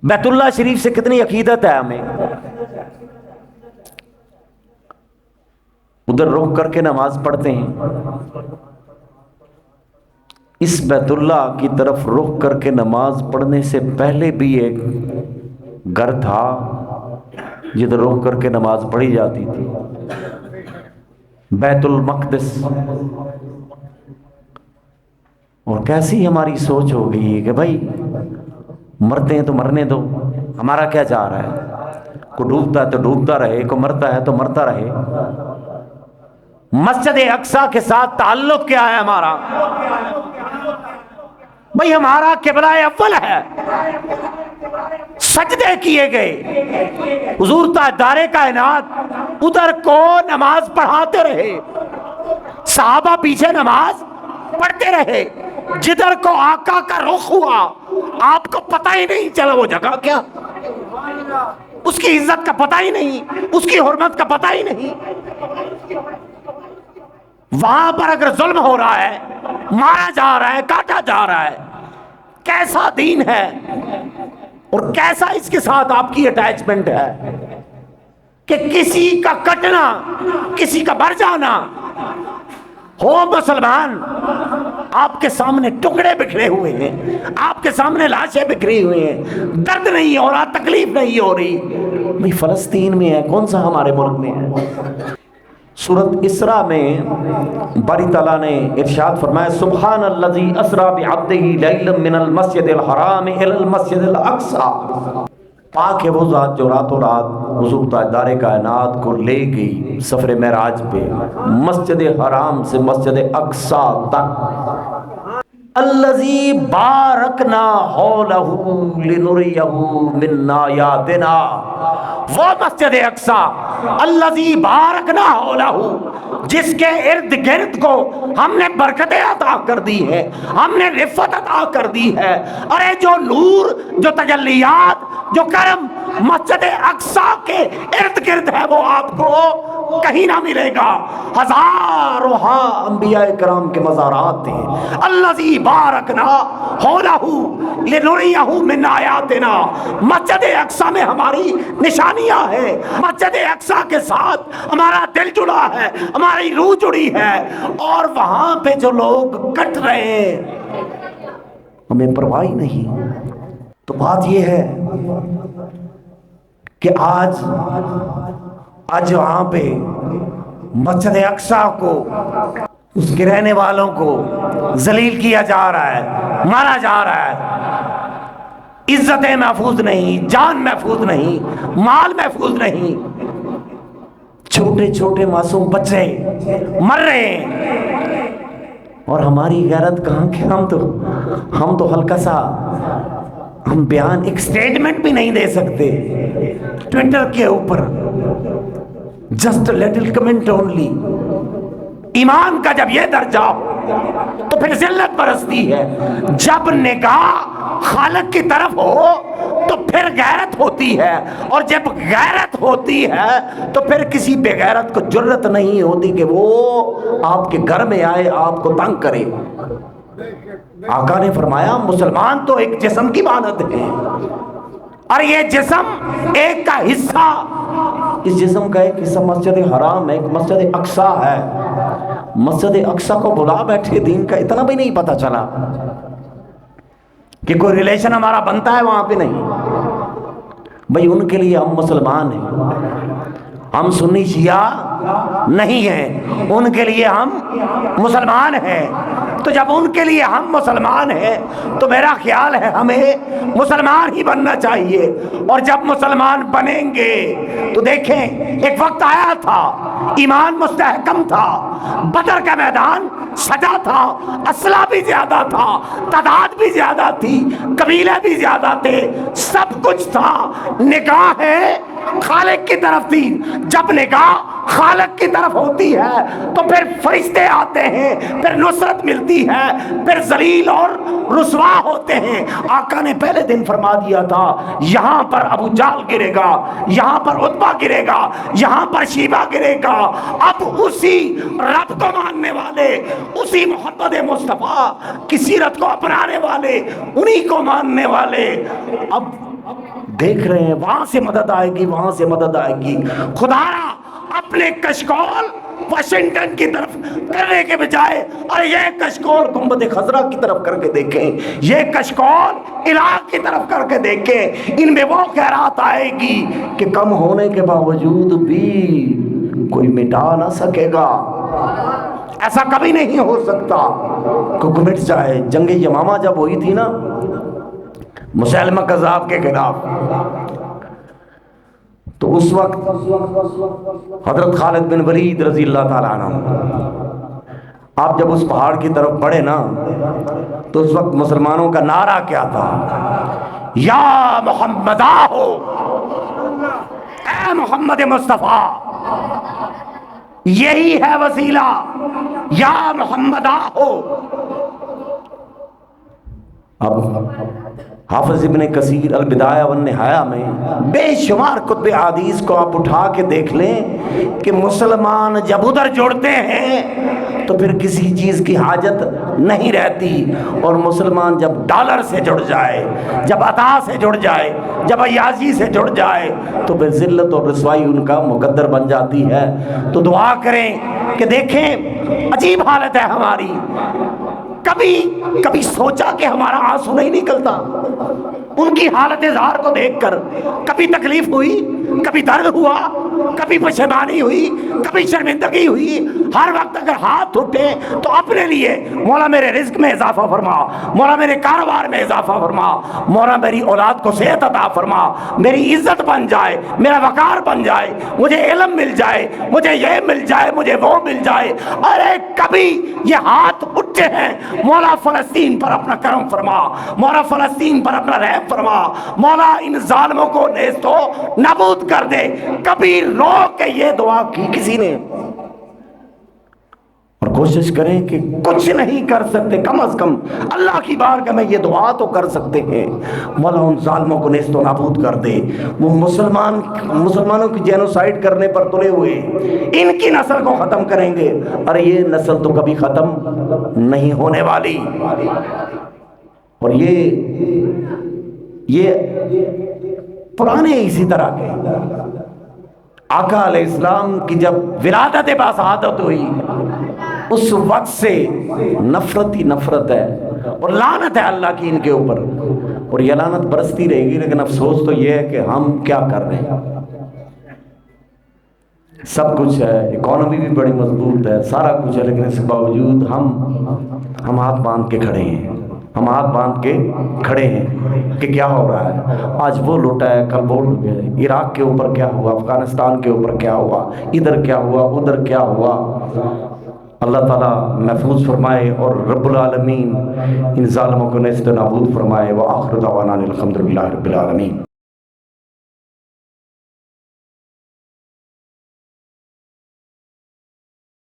بیت اللہ شریف سے کتنی عقیدت ہے ہمیں، ادھر رخ کر کے نماز پڑھتے ہیں. اس بیت اللہ کی طرف رخ کر کے نماز پڑھنے سے پہلے بھی ایک گھر تھا جدھر رخ کر کے نماز پڑھی جاتی تھی، بیت المقدس. اور کیسی ہماری سوچ ہو گئی ہے کہ بھائی مرتے ہیں تو مرنے دو، ہمارا کیا جا رہا ہے، کوئی ڈوبتا ہے تو ڈوبتا رہے، کوئی مرتا ہے تو مرتا رہے. مسجد اقصی کے ساتھ تعلق کیا ہے ہمارا؟ بھئی ہمارا قبلہ اول ہے، سجدے کیے گئے، حضور تاجدار کائنات ادھر کو نماز پڑھاتے رہے، صحابہ پیچھے نماز پڑھتے رہے، جدھر کو آقا کا رخ ہوا آپ کو پتہ ہی نہیں چلا وہ جگہ کیا، اس کی عزت کا پتہ ہی نہیں، اس کی حرمت کا پتہ ہی نہیں. وہاں پر اگر ظلم ہو رہا ہے، مارا جا رہا ہے، کاٹا جا رہا ہے، کیسا دین ہے اور کیسا اس کے ساتھ آپ کی اٹیچمنٹ ہے کہ کسی کا کٹنا، کسی کا مر جانا ہو مسلمان، آپ کے سامنے ٹکڑے بکھرے ہوئے ہیں، آپ کے سامنے لاشیں بکھری ہوئی ہیں، درد نہیں ہو رہا، تکلیف نہیں ہو رہی. بھئی فلسطین میں ہے، کون سا ہمارے ملک میں ہے؟ سورۃ اسراء میں باری تعالیٰ نے ارشاد فرمایا سبحان الذی اسریٰ بعبدہ لیلا من المسجد الحرام الی المسجد الاقصی. پاک ہے وہ ذات جو راتوں رات حضور تاجدار کائنات کو لے گئی سفر معراج پہ مسجد حرام سے مسجد اقصی تک. الذی بارکنا حولہ لنریہ من آیاتنا، وہ مسجد اقصی الذی بارکنا حولہ جس کے ارد گرد کو ہم نے برکتیں عطا کر دی ہے، ہم نے رفت عطا کر دی ہے. ارے جو نور، جو تجلیات، جو کرم مسجد اقصی کے ارد گرد ہے وہ آپ کو کہیں نہ ملے گا. ہزاروں انبیاء کرام کے مزارات ہیں. الذی بارکنا حولہ لنریہ من آیاتنا، مسجد اقصی میں ہماری نشانیاں ہیں، مسجد اقصی کے ساتھ ہمارا دل جڑا ہے، ہماری روح جڑی ہے. اور وہاں پہ جو لوگ کٹ رہے ہیں ہمیں پرواہ نہیں. تو بات یہ ہے کہ آج وہاں پہ مسجد اقصی کو، اس کے رہنے والوں کو ذلیل کیا جا رہا ہے، مارا جا رہا ہے، عزتیں محفوظ نہیں، جان محفوظ نہیں، مال محفوظ نہیں، چھوٹے چھوٹے معصوم بچے مر رہے ہیں. اور ہماری غیرت کہاں کہ ہم تو ہلکا سا ہم بیان، ایک سٹیٹمنٹ بھی نہیں دے سکتے ٹویٹر کے اوپر، جسٹ لٹل کمنٹ اونلی. ایمان کا جب یہ درجہ ہو تو پھر ذلت برستی ہے. جب نگاہ خالق کی طرف ہو تو پھر غیرت ہوتی ہے، اور جب غیرت ہوتی ہے تو پھر کسی بے غیرت کو جرت نہیں ہوتی کہ وہ آپ کے گھر میں آئے، آپ کو تنگ کرے. آقا نے فرمایا مسلمان تو ایک جسم کی مانند ہے، اور یہ جسم ایک کا حصہ، اس جسم کا ایک حصہ مسجد حرام ہے، ایک مسجد اقصی ہے. مسجد اقصی کو بلا بیٹھے، دین کا اتنا بھی نہیں پتا چلا کہ کوئی ریلیشن ہمارا بنتا ہے وہاں پہ نہیں. بھئی ان کے لیے ہم مسلمان ہیں، ہم سنی شیعہ نہیں ہیں، ان کے لیے ہم مسلمان ہیں. تو جب ان کے لیے ہم مسلمان ہیں تو میرا خیال ہے ہمیں مسلمان ہی بننا چاہیے. اور جب مسلمان بنیں گے تو دیکھیں ایک وقت آیا تھا ایمان مستحکم تھا، بدر کا میدان سجا تھا، اسلحہ بھی زیادہ تھا، تعداد بھی زیادہ تھی، قبیلے بھی زیادہ تھے، سب کچھ تھا. نگاہ ہے خالق کی طرف تھی. جب نگاہ خالق کی طرف ہوتی ہے تو پھر فرشتے آتے ہیں، پھر نصرت ملتی ہے، پھر ذلیل اور رسوا ہوتے ہیں۔ آقا نے پہلے دن فرما دیا تھا یہاں پر ابو جہل گرے گا، یہاں پر عتبہ گرے گا، یہاں پر شیبہ گرے گا۔ اب اسی رب کو ماننے والے، اسی محمد مصطفیٰ کی سیرت کو اپنانے والے، انہی کو ماننے والے اب دیکھ رہے ہیں وہاں سے مدد آئے گی، وہاں سے مدد آئے گی۔ خدا را اپنے کشکول واشنگٹن کی طرف کرنے کے بجائے اور یہ کشکول گنبد خضرا کی طرف کر کے دیکھیں، یہ کشکول عراق کی طرف کر کے دیکھیں، ان میں وہ خیرات آئے گی کہ کم ہونے کے باوجود بھی کوئی مٹا نہ سکے گا۔ ایسا کبھی نہیں ہو سکتا کہ مٹ جائے۔ جنگ یمامہ جب ہوئی تھی نا مسیلمہ کذاب کے خلاف، تو اس وقت حضرت خالد بن ولید رضی اللہ تعالیٰ عنہ آپ جب اس پہاڑ کی طرف بڑھے نا تو اس وقت مسلمانوں کا نعرہ کیا تھا؟ یا محمد آہو، اے محمد مصطفیٰ، یہی ہے وسیلہ، یا محمد آہو۔ اب حافظ ابن کثیر البدایہ والنہایہ میں بے شمار کتب حدیث کو آپ اٹھا کے دیکھ لیں کہ مسلمان جب ادھر جڑتے ہیں تو پھر کسی چیز کی حاجت نہیں رہتی، اور مسلمان جب ڈالر سے جڑ جائے، جب عطا سے جڑ جائے، جب عیاشی سے جڑ جائے تو پھر ذلت اور رسوائی ان کا مقدر بن جاتی ہے۔ تو دعا کریں کہ دیکھیں عجیب حالت ہے ہماری، کبھی سوچا کہ ہمارا آنسو نہیں نکلتا ان کی حالت اظہار کو دیکھ کر؟ کبھی تکلیف ہوئی، کبھی درد ہوا، کبھی پشیمانی ہوئی، کبھی شرمندگی ہوئی؟ ہر وقت اگر ہاتھ اٹھے تو اپنے لیے مولا میرے رزق میں اضافہ فرما، مولا میرے کاروبار میں اضافہ فرما، مولا میری اولاد کو صحت عطا فرما، میری عزت بن جائے، میرا وقار بن جائے، مجھے علم مل جائے، مجھے یہ مل جائے، مجھے وہ مل جائے۔ ارے کبھی یہ ہاتھ اٹھے ہیں مولا فلسطین پر اپنا کرم فرما، مولا فلسطین پر اپنا رحم فرما، مولا ان ظالموں کو نیست و نابود کر دے؟ کبھی رو کے یہ دعا کی کسی نے؟ اور کوشش کریں کہ کچھ نہیں کر سکتے، کم از کم اللہ کی بارگاہ میں یہ دعا تو کر سکتے ہیں، مولا ان ظالموں کو نیست و نابود کر دے۔ وہ مسلمانوں کی جینوسائیڈ کرنے پر تلے ہوئے، ان کی نسل کو ختم کریں گے، اور یہ نسل تو کبھی ختم نہیں ہونے والی۔ اور یہ پرانے اسی طرح کے آقا علیہ السلام کی جب ولادت باسعادت ہوئی اس وقت سے نفرت ہی نفرت ہے، اور لعنت ہے اللہ کی ان کے اوپر، اور یہ لعنت برستی رہے گی۔ لیکن افسوس تو یہ ہے کہ ہم کیا کر رہے ہیں؟ سب کچھ ہے، اکانومی بھی بڑی مضبوط ہے، سارا کچھ ہے، لیکن اس کے باوجود ہم ہاتھ باندھ کے کھڑے ہیں، ہم ہاتھ باندھ کے کھڑے ہیں کہ کیا ہو رہا ہے؟ آج وہ لوٹا ہے، کل وہ لوٹا ہے، عراق کے اوپر کیا ہوا، افغانستان کے اوپر کیا ہوا، ادھر کیا ہوا، ادھر کیا ہوا۔ اللہ تعالیٰ محفوظ فرمائے اور رب العالمین ان ظالموں کو نیست و نابود فرمائے۔ وآخر دعوانا الحمدللہ رب العالمین۔